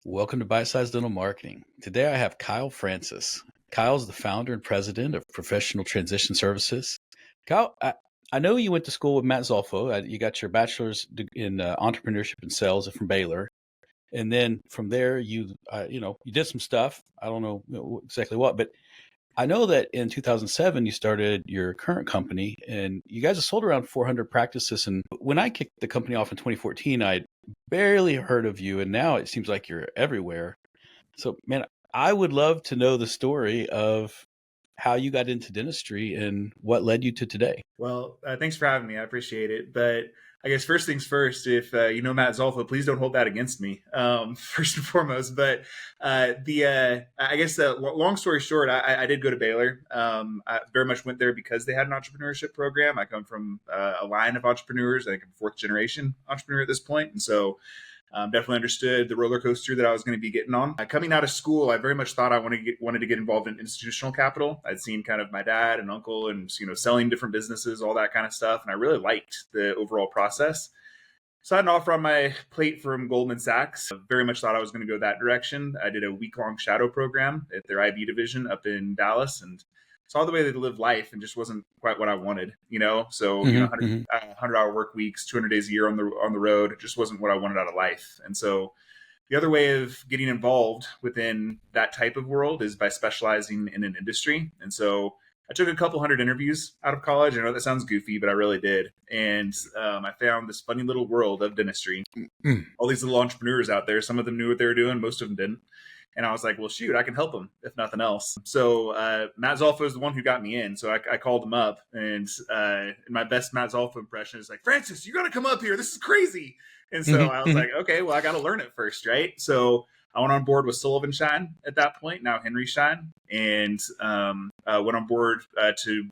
Welcome to Bite Size Dental Marketing. Today I have Kyle Francis. Kyle's the founder and president of Professional Transition Services. Kyle, I know you went to school with Matt Zolfo. You got your bachelor's in entrepreneurship and sales from Baylor, and then from there you did some stuff. I don't know exactly what, but I know that in 2007 you started your current company, and you guys have sold around 400 practices. And when I kicked the company off in 2014, I barely heard of you, and now it seems like you're everywhere. So, man, I would love to know the story of how you got into dentistry and what led you to today. Well, thanks for having me. I appreciate it. But I guess first things first, if you know Matt Zolfo, please don't hold that against me, first and foremost. But long story short, I did go to Baylor. I very much went there because they had an entrepreneurship program. I come from a line of entrepreneurs. I think I'm fourth generation entrepreneur at this point. And so definitely understood the roller coaster that I was going to be getting on. Coming out of school, I very much thought I wanted to get involved in institutional capital. I'd seen kind of my dad and uncle and selling different businesses, all that kind of stuff, and I really liked the overall process. So I had an offer on my plate from Goldman Sachs. I very much thought I was going to go that direction. I did a week-long shadow program at their IB division up in Dallas, and saw the way they live life and just wasn't quite what I wanted, So, 100-hour work weeks, 200 days a year on the road, it just wasn't what I wanted out of life. And so the other way of getting involved within that type of world is by specializing in an industry. And so I took a couple hundred interviews out of college. I know that sounds goofy, but I really did. And I found this funny little world of dentistry. All these little entrepreneurs out there, some of them knew what they were doing, most of them didn't. And I was like, well, shoot, I can help them if nothing else. So Matt Zolfo is the one who got me in. So I called him up, and in my best Matt Zolfo impression is like, Francis, you got to come up here. This is crazy. And so I was like, okay, well, I got to learn it first, right? So I went on board with Sullivan Shine at that point, now Henry Shine, and went on board to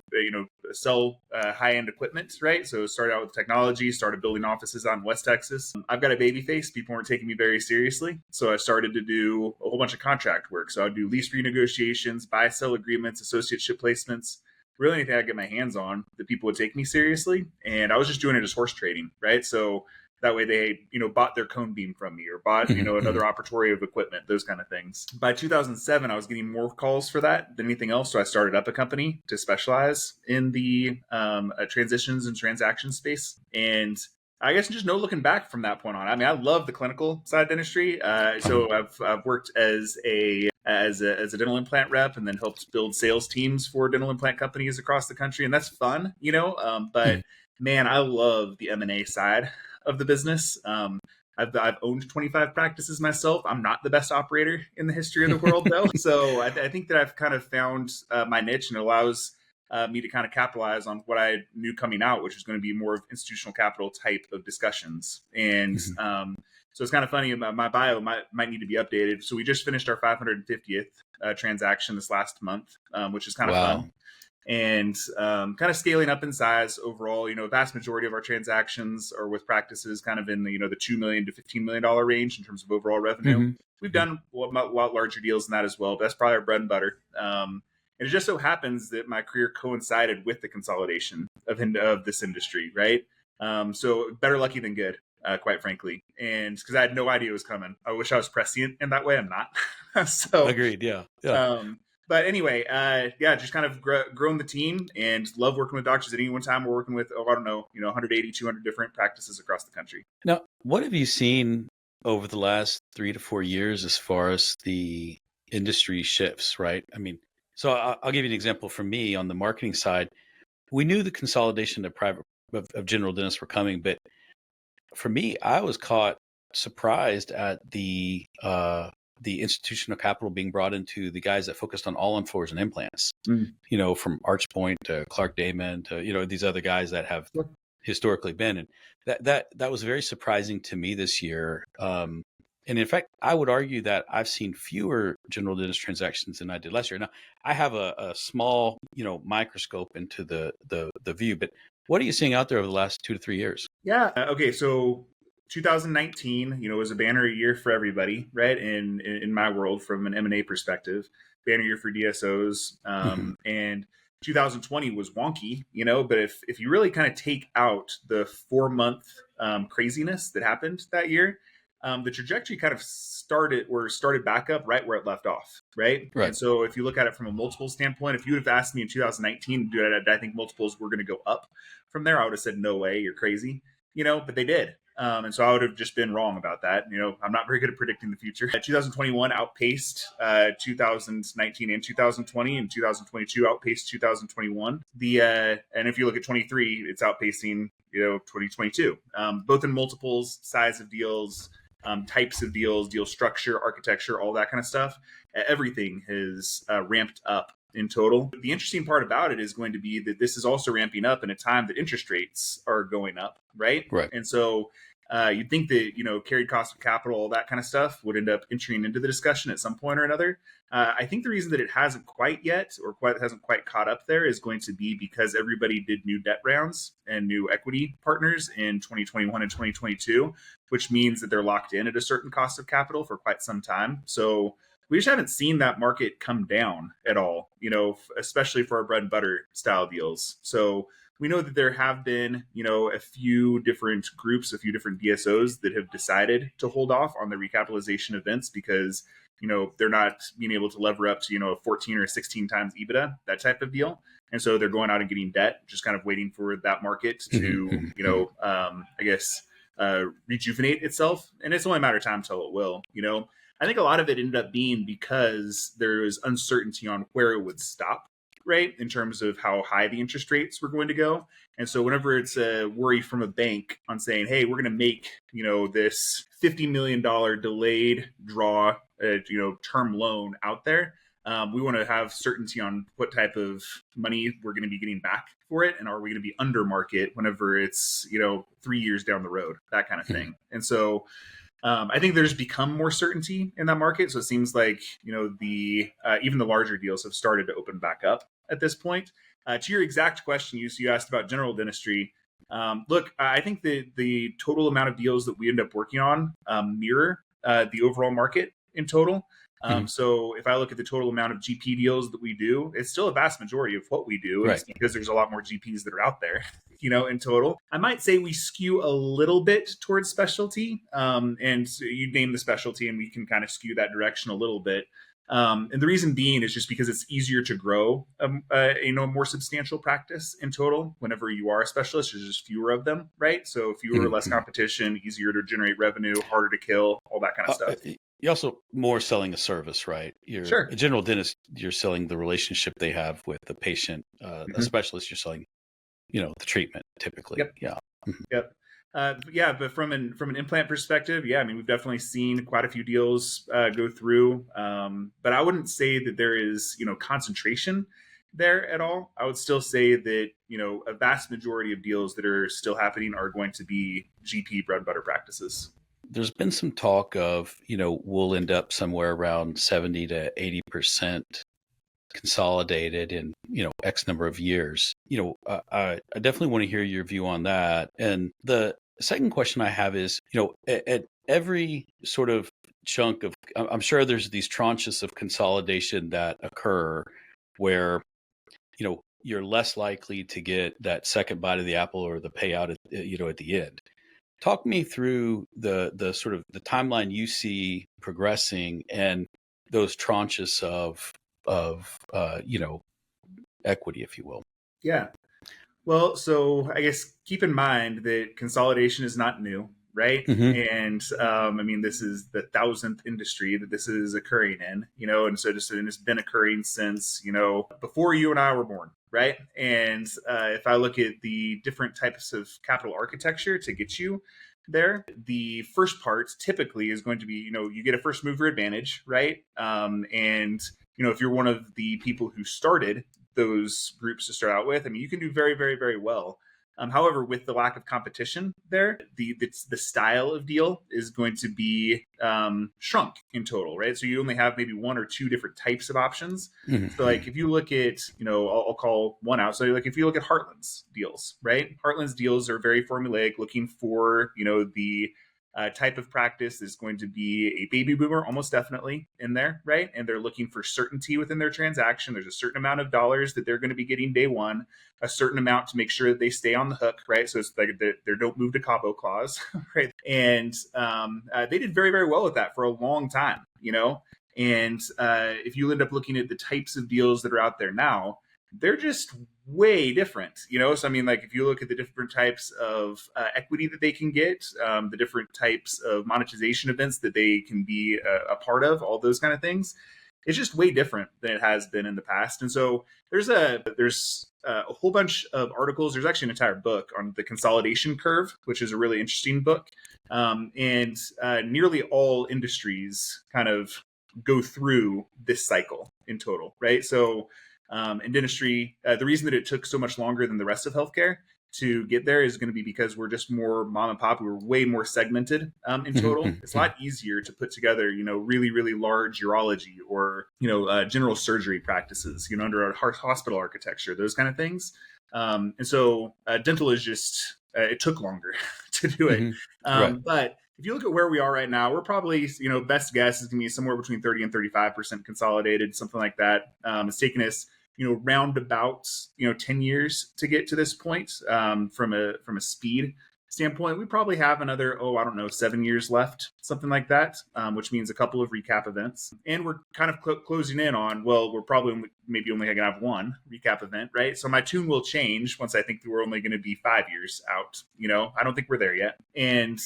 sell high-end equipment, right? So started out with technology, started building offices out in West Texas. I've got a baby face. People weren't taking me very seriously, so I started to do a whole bunch of contract work. So I'd do lease renegotiations, buy-sell agreements, associateship placements, really anything I could get my hands on that people would take me seriously. And I was just doing it as horse trading, right? So that way they, bought their cone beam from me or bought, another operatory of equipment, those kind of things. By 2007, I was getting more calls for that than anything else. So I started up a company to specialize in the transitions and transaction space. And I guess just no looking back from that point on. I mean, I love the clinical side of dentistry. So I've worked as a dental implant rep and then helped build sales teams for dental implant companies across the country. And that's fun, but man, I love the M&A side of the business. I've owned 25 practices myself. I'm not the best operator in the history of the world, though. So I think that I've kind of found my niche, and it allows me to kind of capitalize on what I knew coming out, which is going to be more of institutional capital type of discussions. And so it's kind of funny. My bio might need to be updated. So we just finished our 550th transaction this last month, which is kind of fun. And kind of scaling up in size overall. Vast majority of our transactions are with practices kind of in the $2 million to $15 million range in terms of overall revenue. We've done a lot larger deals than that as well, but that's probably our bread and butter. And it just so happens that my career coincided with the consolidation of this industry, right? So better lucky than good, quite frankly. And because I had no idea it was coming. I wish I was prescient in that way. I'm not. So Agreed. Yeah. But anyway, just kind of grown the team and love working with doctors. At any one time, we're working with, 180, 200 different practices across the country. Now, what have you seen over the last 3 to 4 years as far as the industry shifts, right? I mean, so I'll give you an example from me on the marketing side. We knew the consolidation of general dentists were coming, but for me, I was caught surprised at the institutional capital being brought into the guys that focused on all-on-floors and implants, from Archpoint to Clark Damon to, these other guys that have historically been. And that was very surprising to me this year. And in fact, I would argue that I've seen fewer general dentist transactions than I did last year. Now, I have a small, microscope into the view, but what are you seeing out there over the last 2 to 3 years? Yeah. Okay. So 2019, was a banner year for everybody, right? In my world, from an M&A perspective, banner year for DSOs. And 2020 was wonky, but if you really kind of take out the 4-month craziness that happened that year, the trajectory kind of started back up right where it left off, right? Right. And so if you look at it from a multiple standpoint, if you would have asked me in 2019, did I think multiples were going to go up from there? I would have said, no way, you're crazy, but they did. And so I would have just been wrong about that. I'm not very good at predicting the future. 2021 outpaced 2019 and 2020, and 2022 outpaced 2021. And if you look at 23, it's outpacing 2022, both in multiples, size of deals, types of deals, deal structure, architecture, all that kind of stuff. Everything has ramped up in total. The interesting part about it is going to be that this is also ramping up in a time that interest rates are going up, right? Right. And so you'd think that, carried cost of capital, all that kind of stuff would end up entering into the discussion at some point or another. I think the reason that it hasn't quite yet, or hasn't quite caught up there, is going to be because everybody did new debt rounds and new equity partners in 2021 and 2022, which means that they're locked in at a certain cost of capital for quite some time. So we just haven't seen that market come down at all, especially for our bread and butter style deals. So we know that there have been, a few different groups, a few different DSOs that have decided to hold off on the recapitalization events because, they're not being able to lever up to, a 14 or 16 times EBITDA, that type of deal. And so they're going out and getting debt, just kind of waiting for that market to, rejuvenate itself. And it's only a matter of time until it will, I think a lot of it ended up being because there was uncertainty on where it would stop, right, in terms of how high the interest rates were going to go. And so whenever it's a worry from a bank on saying, hey, we're going to make, this $50 million delayed draw, term loan out there, we want to have certainty on what type of money we're going to be getting back for it. And are we going to be under market whenever it's, 3 years down the road, that kind of thing. And so I think there's become more certainty in that market. So it seems like, even the larger deals have started to open back up at this point. To your exact question, you asked about general dentistry. Look, I think the total amount of deals that we end up working on mirror the overall market in total. So if I look at the total amount of GP deals that we do, it's still a vast majority of what we do. Right. It's because there's a lot more GPs that are out there, in total. I might say we skew a little bit towards specialty. And so you name the specialty and we can kind of skew that direction a little bit. And the reason being is just because it's easier to grow, a more substantial practice in total. Whenever you are a specialist, there's just fewer of them, right? So fewer, less competition, easier to generate revenue, harder to kill, all that kind of stuff. You're also more selling a service, right? You're a general dentist, you're selling the relationship they have with the patient. A specialist, you're selling, the treatment typically. Yep. Yeah. Yep. But from an implant perspective, we've definitely seen quite a few deals go through. But I wouldn't say that there is, concentration there at all. I would still say that, a vast majority of deals that are still happening are going to be GP bread and butter practices. There's been some talk of, we'll end up somewhere around 70 to 80% consolidated in, X number of years. I definitely want to hear your view on that. And the second question I have is, at every sort of chunk of, I'm sure there's these tranches of consolidation that occur where, you're less likely to get that second bite of the apple or the payout at the end. Talk me through the sort of the timeline you see progressing and those tranches of equity, if you will. Yeah. Well, so I guess keep in mind that consolidation is not new, right? And this is the 1,000th industry that this is occurring in, and so it's been occurring since, before you and I were born, right? And if I look at the different types of capital architecture to get you there, the first part typically is going to be, you get a first mover advantage, right? And if you're one of the people who started those groups to start out with, you can do very, very, very well. However, with the lack of competition there, the style of deal is going to be shrunk in total, right? So you only have maybe one or two different types of options. So like if you look at, I'll call one out. So like if you look at Heartland's deals, right? Heartland's deals are very formulaic, looking for, the type of practice is going to be a baby boomer, almost definitely in there, right? And they're looking for certainty within their transaction. There's a certain amount of dollars that they're going to be getting day one, a certain amount to make sure that they stay on the hook, right? So it's like their don't move to Cabo clause, right? And they did very, very well with that for a long time, And if you end up looking at the types of deals that are out there now, they're just way different, So I mean, like if you look at the different types of equity that they can get, the different types of monetization events that they can be a part of, all those kind of things, it's just way different than it has been in the past. And so there's a whole bunch of articles. There's actually an entire book on the consolidation curve, which is a really interesting book. And nearly all industries kind of go through this cycle in total, right? So in dentistry, the reason that it took so much longer than the rest of healthcare to get there is going to be because we're just more mom and pop. We were way more segmented in total. It's a lot easier to put together, really, really large urology or, general surgery practices, under a hospital architecture, those kind of things. And so dental is just, it took longer to do it. Right. But if you look at where we are right now, we're probably, best guess is going to be somewhere between 30 and 35% consolidated, something like that. It's taken us, round about, 10 years to get to this point. From a speed standpoint, we probably have another, 7 years left, something like that, which means a couple of recap events. And we're kind of closing in on, we're probably maybe only going to have one recap event, right? So my tune will change once I think that we're only going to be 5 years out. I don't think we're there yet. And,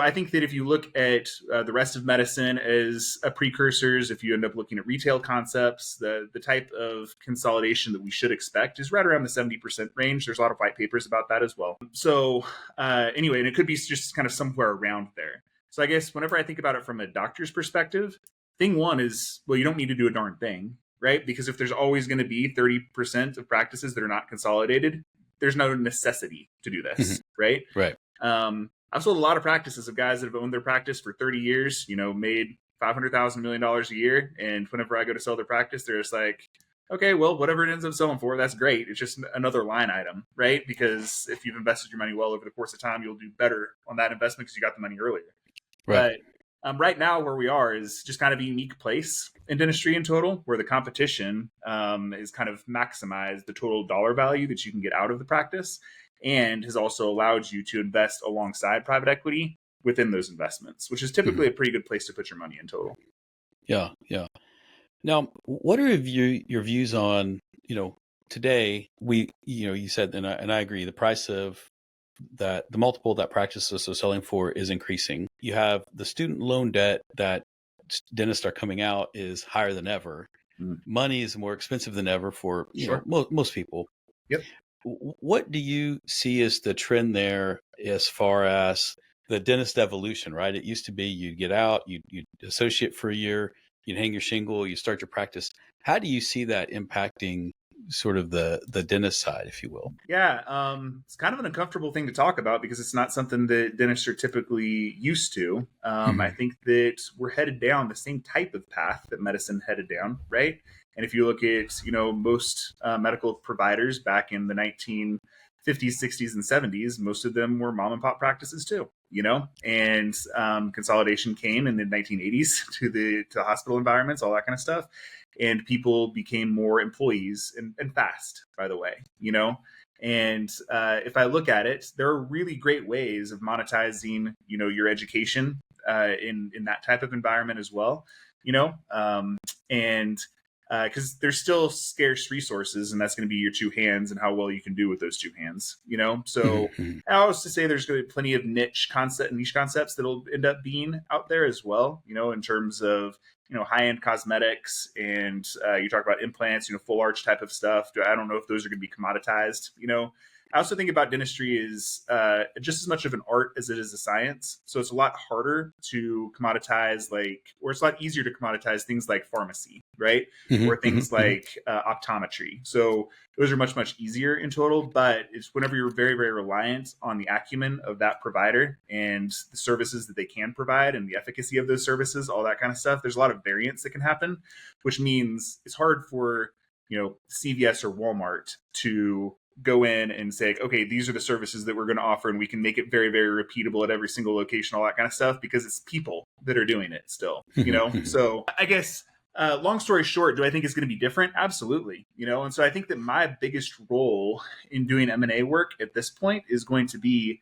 I think that if you look at the rest of medicine as precursors, if you end up looking at retail concepts, the type of consolidation that we should expect is right around the 70% range. There's a lot of white papers about that as well. So anyway, and it could be just kind of somewhere around there. So I guess whenever I think about it from a doctor's perspective, thing one is, you don't need to do a darn thing, right? Because if there's always going to be 30% of practices that are not consolidated, there's no necessity to do this, right? Right. I've sold a lot of practices of guys that have owned their practice for 30 years, made $500,000 million a year. And whenever I go to sell their practice, they're just like, okay, well, whatever it ends up selling for, that's great. It's just another line item, right? Because if you've invested your money well over the course of time, you'll do better on that investment because you got the money earlier. Right. But right now where we are is just kind of a unique place in dentistry in total, where the competition is kind of maximized the total dollar value that you can get out of the practice, and has also allowed you to invest alongside private equity within those investments, which is typically a pretty good place to put your money in total. Yeah. Now, what are your views on, today you said, and I agree, the price of the multiple that practices are selling for is increasing. You have the student loan debt that dentists are coming out is higher than ever. Money is more expensive than ever for most people. Yep. What do you see as the trend there as far as the dentist evolution, right? It used to be you'd get out, you'd associate for a year, you'd hang your shingle, you start your practice. How do you see that impacting sort of the dentist side, if you will? Yeah, it's kind of an uncomfortable thing to talk about because it's not something that dentists are typically used to. I think that we're headed down the same type of path that medicine headed down, right? And if you look at, most medical providers back in the 1950s, 60s, and 70s, most of them were mom and pop practices too, and consolidation came in the 1980s to the hospital environments, all that kind of stuff. And people became more employees and fast, by the way, And if I look at it, there are really great ways of monetizing, your education in that type of environment as well, and because there's still scarce resources, and that's going to be your two hands and how well you can do with those two hands, So I always say there's going to be plenty of niche concepts that'll end up being out there as well, in terms of high-end cosmetics, and you talk about implants, full arch type of stuff. I don't know if those are going to be commoditized. I also think about dentistry is just as much of an art as it is a science. So it's a lot harder to commoditize, or it's a lot easier to commoditize things like pharmacy, right? Or things like optometry. So those are much, much easier in total, but it's whenever you're very, very reliant on the acumen of that provider and the services that they can provide and the efficacy of those services, all that kind of stuff, there's a lot of variance that can happen, which means it's hard for CVS or Walmart to go in and say, okay, these are the services that we're going to offer, and we can make it very, very repeatable at every single location, all that kind of stuff, because it's people that are doing it still, So I guess, long story short, do I think it's going to be different? Absolutely. And so I think that my biggest role in doing M&A work at this point is going to be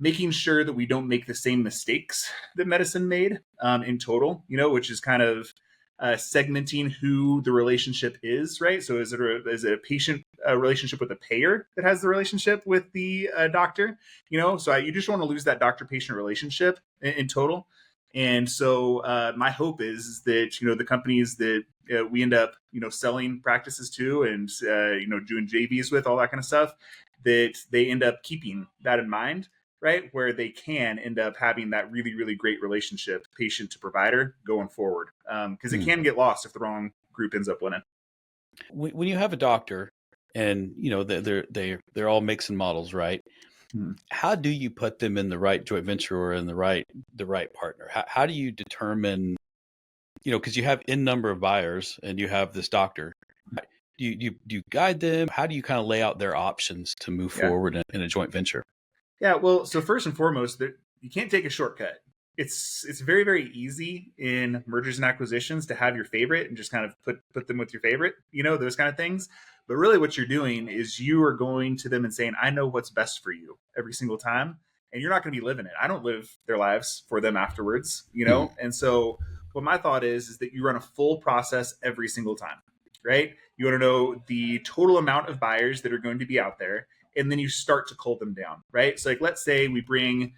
making sure that we don't make the same mistakes that medicine made, in total, which is kind of segmenting who the relationship is, right? So is it a patient relationship with a payer that has the relationship with the doctor? So you just want to lose that doctor-patient relationship in total. And so my hope is that the companies that we end up selling practices to and doing JVs with, all that kind of stuff, that they end up keeping that in mind, right? Where they can end up having that really, really great relationship, patient to provider, going forward. Because it can get lost if the wrong group ends up winning. When you have a doctor and, they're all mixing models, right? How do you put them in the right joint venture or in the right partner? How do you determine, because you have n number of buyers and you have this doctor, do you guide them? How do you kind of lay out their options to move forward in a joint venture? Yeah, well, so first and foremost, you can't take a shortcut. It's very, very easy in mergers and acquisitions to have your favorite and just kind of put them with your favorite, those kind of things. But really what you're doing is you are going to them and saying, I know what's best for you every single time. And you're not going to be living it. I don't live their lives for them afterwards, And so what my thought is that you run a full process every single time, right? You want to know the total amount of buyers that are going to be out there, and then you start to cull them down, right? So like, let's say we bring,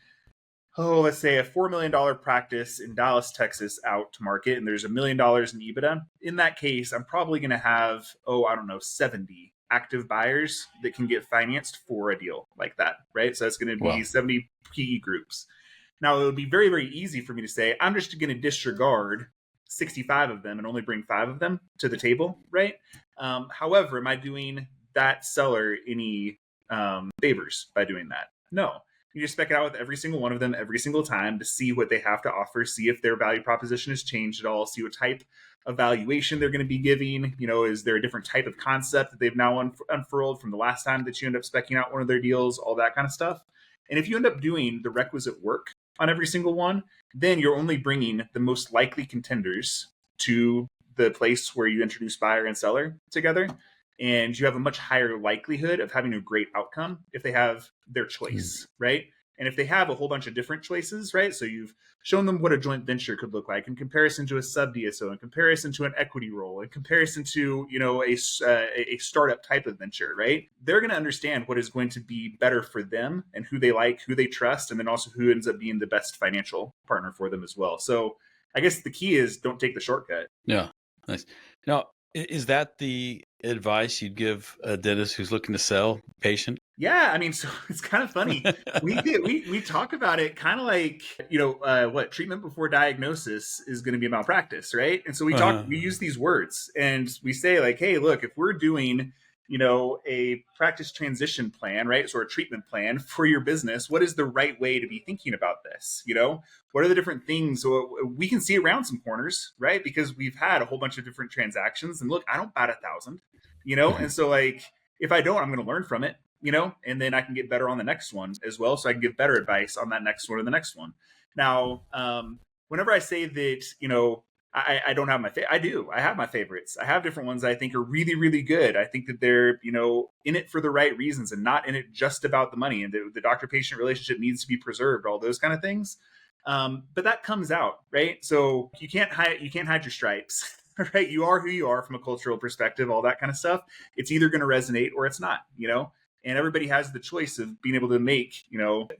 let's say a $4 million practice in Dallas, Texas out to market, and there's $1 million in EBITDA. In that case, I'm probably going to have, 70 active buyers that can get financed for a deal like that, right? So that's going to be 70 PE groups. Now, it would be very, very easy for me to say, I'm just going to disregard 65 of them and only bring 5 of them to the table, right? However, am I doing that seller any favors by doing that? No. You just spec it out with every single one of them every single time to see what they have to offer, see if their value proposition has changed at all, see what type of valuation they're going to be giving. Is there a different type of concept that they've now unfurled from the last time that you end up specking out one of their deals, all that kind of stuff. And if you end up doing the requisite work on every single one, then you're only bringing the most likely contenders to the place where you introduce buyer and seller together. And you have a much higher likelihood of having a great outcome if they have their choice, right? And if they have a whole bunch of different choices, right? So you've shown them what a joint venture could look like in comparison to a sub DSO, in comparison to an equity role, in comparison to a startup type of venture, right? They're going to understand what is going to be better for them and who they like, who they trust, and then also who ends up being the best financial partner for them as well. So I guess the key is don't take the shortcut. Yeah, nice. Now, is that the advice you'd give a dentist who's looking to sell patient? Yeah, I mean, so it's kind of funny. We talk about it kind of like, what treatment before diagnosis is going to be a malpractice, right? And so we use these words and we say like, hey, look, if we're doing, a practice transition plan, right? So a treatment plan for your business, what is the right way to be thinking about this? What are the different things? So we can see around some corners, right? Because we've had a whole bunch of different transactions and look, I don't bat 1,000, And so like, if I don't, I'm going to learn from it, and then I can get better on the next one as well. So I can give better advice on that next one and the next one. Now, whenever I say that, I don't have I do. I have my favorites. I have different ones that I think are really, really good. I think that they're, in it for the right reasons and not in it just about the money, and the doctor-patient relationship needs to be preserved, all those kind of things. But that comes out, right? So you can't hide your stripes, right? You are who you are from a cultural perspective, all that kind of stuff. It's either going to resonate or it's not, and everybody has the choice of being able to make,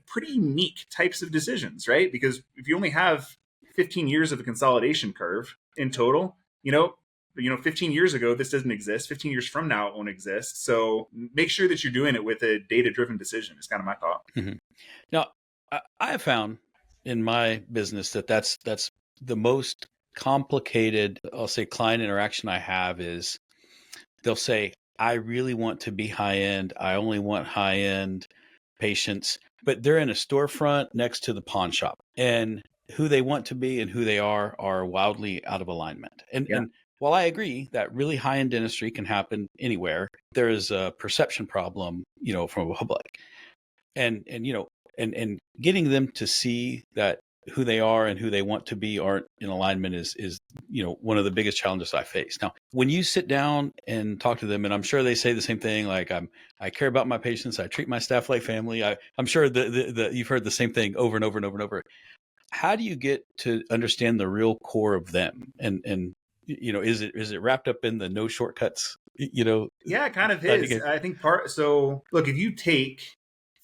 pretty unique types of decisions, right? Because if you only have 15 years of a consolidation curve in total, 15 years ago, this doesn't exist. 15 years from now, it won't exist. So make sure that you're doing it with a data-driven decision is kind of my thought. Mm-hmm. Now, I have found in my business that's the most complicated, I'll say, client interaction I have is they'll say, I really want to be high end. I only want high end patients, but they're in a storefront next to the pawn shop, and who they want to be and who they are wildly out of alignment. And while I agree that really high-end dentistry can happen anywhere, there is a perception problem, from a public. And and getting them to see that who they are and who they want to be aren't in alignment is one of the biggest challenges I face. Now, when you sit down and talk to them, and I'm sure they say the same thing, like I care about my patients, I treat my staff like family. I'm sure the you've heard the same thing over and over and over and over. How do you get to understand the real core of them? And is it wrapped up in the no shortcuts? Yeah, it kind of I think is. I think so look, if you take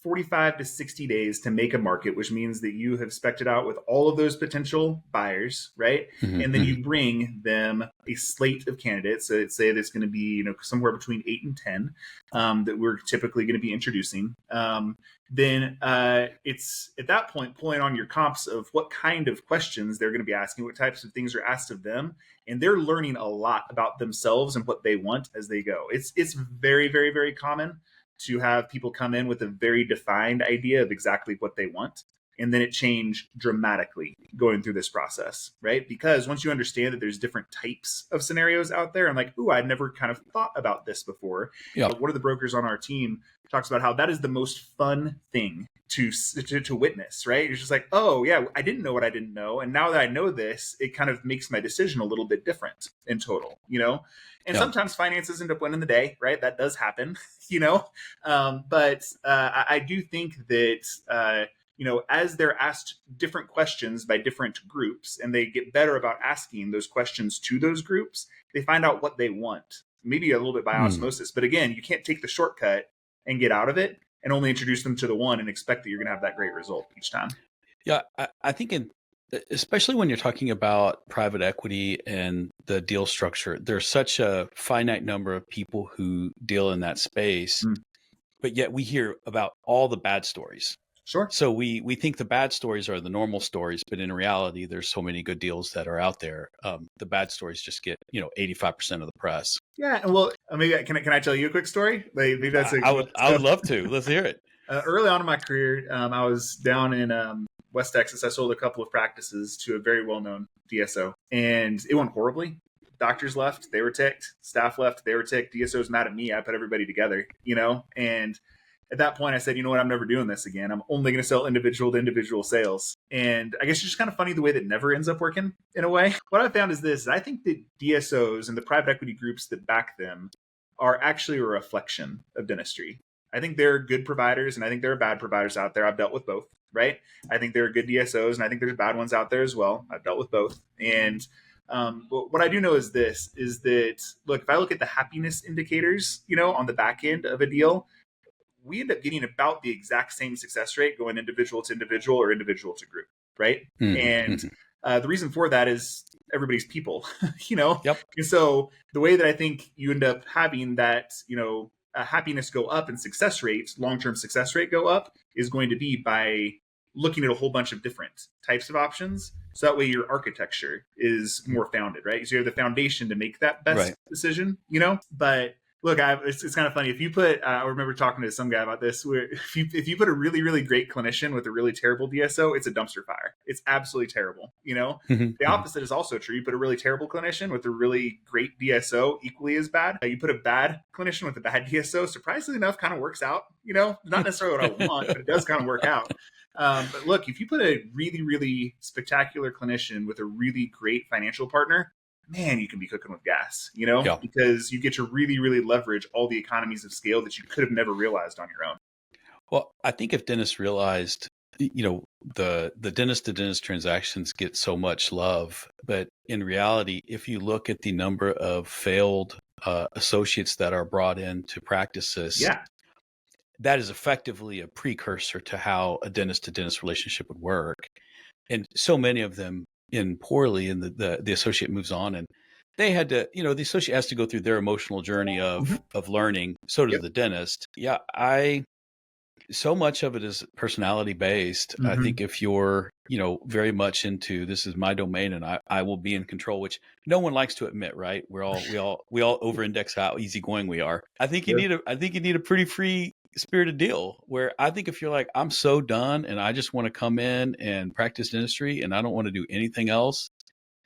45 to 60 days to make a market, which means that you have spec'd it out with all of those potential buyers, right? And then you bring them a slate of candidates. So let's say there's going to be, somewhere between 8 and 10 that we're typically going to be introducing. Then it's at that point pulling on your comps of what kind of questions they're going to be asking, what types of things are asked of them, and they're learning a lot about themselves and what they want as they go. It's very, very, very common to have people come in with a very defined idea of exactly what they want, and then it change dramatically going through this process, right? Because once you understand that there's different types of scenarios out there, I'm like, ooh, I'd never kind of thought about this before. Yeah. One of the brokers on our team talks about how that is the most fun thing to witness, right? You're just like, oh yeah, I didn't know what I didn't know, and now that I know this, it kind of makes my decision a little bit different in total, And sometimes finances end up winning the day, right? That does happen, But I do think that as they're asked different questions by different groups, and they get better about asking those questions to those groups, they find out what they want, maybe a little bit by osmosis. But again, you can't take the shortcut and get out of it and only introduce them to the one and expect that you're going to have that great result each time. Yeah, I think especially when you're talking about private equity and the deal structure, there's such a finite number of people who deal in that space, but yet we hear about all the bad stories. Sure. So we think the bad stories are the normal stories, but in reality, there's so many good deals that are out there. The bad stories just get 85% of the press. Yeah, and well, maybe can I tell you a quick story? Maybe that's I would love to. Let's hear it. Early on in my career, I was down in West Texas. I sold a couple of practices to a very well-known DSO, and it went horribly. Doctors left, they were ticked. Staff left, they were ticked. DSO's mad at me. I put everybody together, and at that point I said, you know what, I'm never doing this again. I'm only going to sell individual to individual sales. And I guess it's just kind of funny the way that never ends up working in a way. What I found is this: I think that DSOs and the private equity groups that back them are actually a reflection of dentistry. I think there are good providers and I think there are bad providers out there. I've dealt with both, right? I think there are good DSOs and I think there's bad ones out there as well. I've dealt with both. And what I do know is this, is that, look, if I look at the happiness indicators, on the back end of a deal, we end up getting about the exact same success rate going individual to individual or individual to group, right? And the reason for that is everybody's people, Yep. And so the way that I think you end up having that, happiness go up and success rates, long-term success rate go up, is going to be by looking at a whole bunch of different types of options. So that way your architecture is more founded, right? So you have the foundation to make that best decision, But look, it's kind of funny. If you put, I remember talking to some guy about this, where if you put a really, really great clinician with a really terrible DSO, it's a dumpster fire. It's absolutely terrible. The opposite is also true. You put a really terrible clinician with a really great DSO, equally as bad. You put a bad clinician with a bad DSO, surprisingly enough, kind of works out. Not necessarily what I want, but it does kind of work out. But look, if you put a really, really spectacular clinician with a really great financial partner, man, you can be cooking with gas, because you get to really, really leverage all the economies of scale that you could have never realized on your own. Well, I think if dentists realized, the dentist to dentist transactions get so much love, but in reality, if you look at the number of failed associates that are brought into practices, that is effectively a precursor to how a dentist to dentist relationship would work. And so many of them end poorly, and the associate moves on, and they had to, the associate has to go through their emotional journey of learning. So does the dentist. Yeah, so much of it is personality based. I think if you're, very much into, this is my domain and I will be in control, which no one likes to admit, right? We all over index how easygoing we are. I think you need a pretty free spirited deal, where I think if you're like, I'm so done and I just want to come in and practice dentistry and I don't want to do anything else.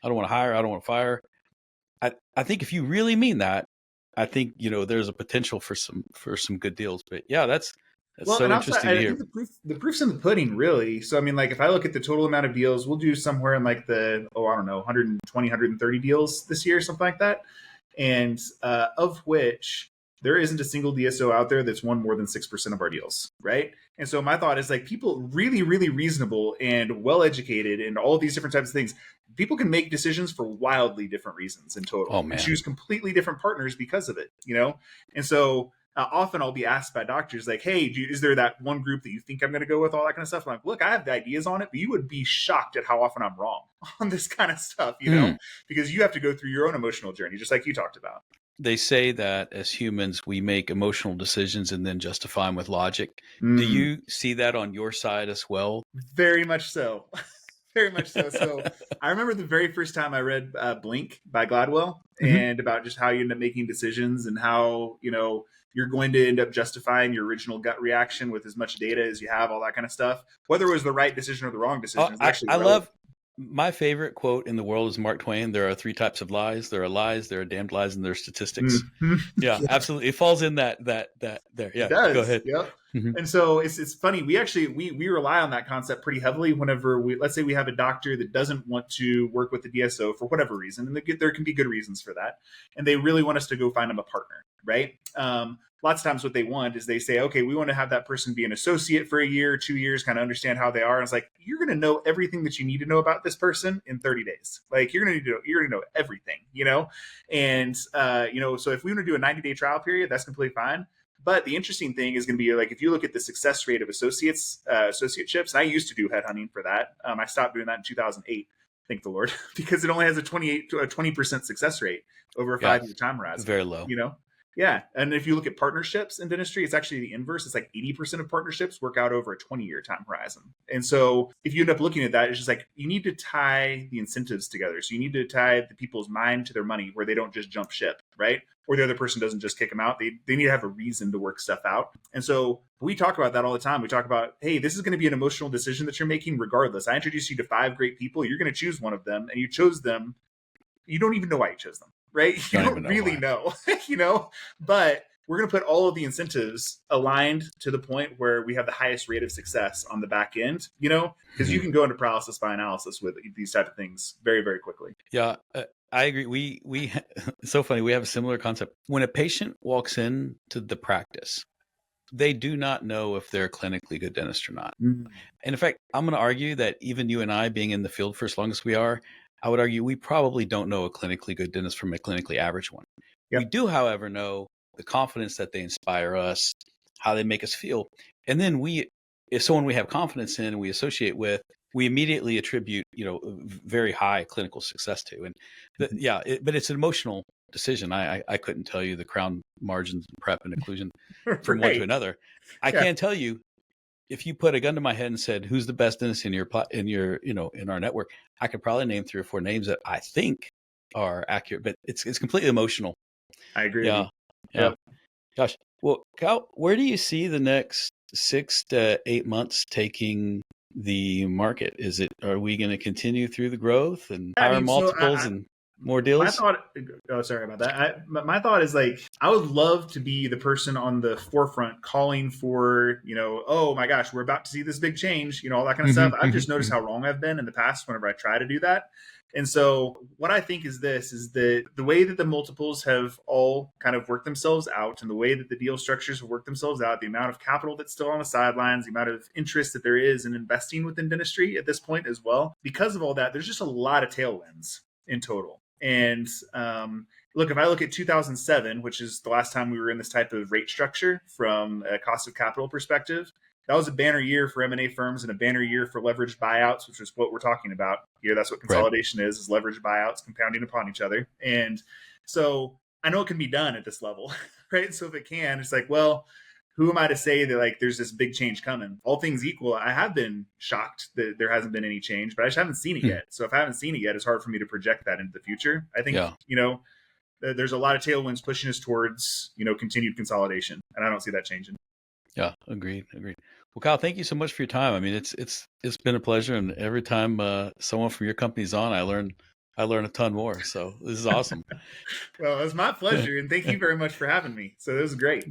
I don't want to hire, I don't want to fire. I think if you really mean that, I think, there's a potential for some good deals. But yeah, that's Well, so and also interesting to I think hear. the proof's in the pudding, really. So I mean, like if I look at the total amount of deals, we'll do somewhere in like the I don't know, 120, 130 deals this year, something like that, and of which there isn't a single DSO out there that's won more than 6% of our deals, right? And so my thought is like people really, really reasonable and well educated and all of these different types of things. People can make decisions for wildly different reasons in Oh total and man. choose completely different partners because of it, you know? And so often I'll be asked by doctors like, "Hey, is there that one group that you think I'm going to go with?" All that kind of stuff. I'm like, "Look, I have the ideas on it, but you would be shocked at how often I'm wrong on this kind of stuff, Hmm. because you have to go through your own emotional journey, just like you talked about." They say that as humans, we make emotional decisions and then justify them with logic. Do Mm, you see that on your side as well? very much so. Very much so. So I remember the very first time I read Blink by Gladwell Hmm. and about just how you end up making decisions and how, you're going to end up justifying your original gut reaction with as much data as you have, all that kind of stuff. Whether it was the right decision or the wrong decision is actually I irrelevant. love my favorite quote in the world is Mark Twain. There are three types of lies. There are lies, there are damned lies, and there are statistics. Mhm. Yeah, Yeah, absolutely. It falls in that there. it Yeah, go does. ahead. Yep. Hmm. And so it's funny. We actually we rely on that concept pretty heavily whenever let's say we have a doctor that doesn't want to work with the DSO for whatever reason, and there can be good reasons for that, and they really want us to go find them a partner, right? Lots of times what they want is they say, okay, we want to have that person be an associate for a year, 2 years, kind of understand how they are. And it's like you're going to know everything that you need to know about this person in 30 days. Like you're going to know everything, and so if we want to do a 90-day trial period, that's completely fine. But the interesting thing is going to be like if you look at the success rate of associateships, and I used to do headhunting for that. I stopped doing that in 2008. Thank the Lord, because it only has a 20% success rate over a Yeah, 5-year time horizon. very low. Yeah, and if you look at partnerships in dentistry, it's actually the inverse. It's like 80% of partnerships work out over a 20-year time horizon. And so if you end up looking at that, it's just like you need to tie the incentives together. So you need to tie the people's mind to their money where they don't just jump ship, right? Or the other person doesn't just kick them out. They need to have a reason to work stuff out. And so we talk about that all the time. We talk about, hey, this is going to be an emotional decision that you're making regardless. I introduced you to 5 great people. You're going to choose one of them, and you chose them. You don't even know why you chose them, right? You Don't even don't know really why. know, but we're going to put all of the incentives aligned to the point where we have the highest rate of success on the back end, because you Mhm. can go into paralysis by analysis with these type of things very, very quickly. Yeah, I agree. We it's so funny. We have a similar concept. When a patient walks in to the practice, they do not know if they're a clinically good dentist or not. Mm. And in fact, I'm going to argue that even you and I being in the field for as long as we are, I would argue we probably don't know a clinically good dentist from a clinically average one. We Yep. do, however, know the confidence that they inspire us, how they make us feel. And then if someone we have confidence in and we associate with, we immediately attribute, very high clinical success to. And Mhm. but it's an emotional decision. I couldn't tell you the crown margins, prep, and occlusion from one to Right. another. I Yeah. can tell you if you put a gun to my head and said, "Who's the best dentist in in our network?" I could probably name 3 or 4 names that I think are accurate, but it's completely emotional. I agree with you. Yeah, yeah. Yep. Gosh, well, Cal, where do you see the next 6 to 8 months taking the market? Are we going to continue through the growth and I higher mean, so multiples and more my deals? thought. Oh, sorry about that. My thought is like I would love to be the person on the forefront calling for, oh my gosh, we're about to see this big change, all that kind of Hmm. stuff. I've just noticed how wrong I've been in the past whenever I try to do that. And so what I think is this is that the way that the multiples have all kind of worked themselves out and the way that the deal structures have worked themselves out, the amount of capital that's still on the sidelines, the amount of interest that there is in investing within dentistry at this point as well. Because of all that, there's just a lot of tailwinds in total. And look, if I look at 2007, which is the last time we were in this type of rate structure from a cost of capital perspective, that was a banner year for M&A firms and a banner year for leveraged buyouts, which is what we're talking about here. That's what Right. consolidation is leveraged buyouts compounding upon each other. And so I know it can be done at this level, right? So if it can, it's like, well, who am I to say that like there's this big change coming? All things equal, I have been shocked that there hasn't been any change, but I just haven't seen it Hmm. yet. So if I haven't seen it yet, it's hard for me to project that into the future. I think, Yeah. there's a lot of tailwinds pushing us towards, continued consolidation. And I don't see that changing. Yeah. Agreed. Agreed. Well, Kyle, thank you so much for your time. I mean, it's been a pleasure, and every time someone from your company's on, I learn I learned a ton more. So this is awesome. Well, it was my pleasure, and thank you very much for having me. So it was great.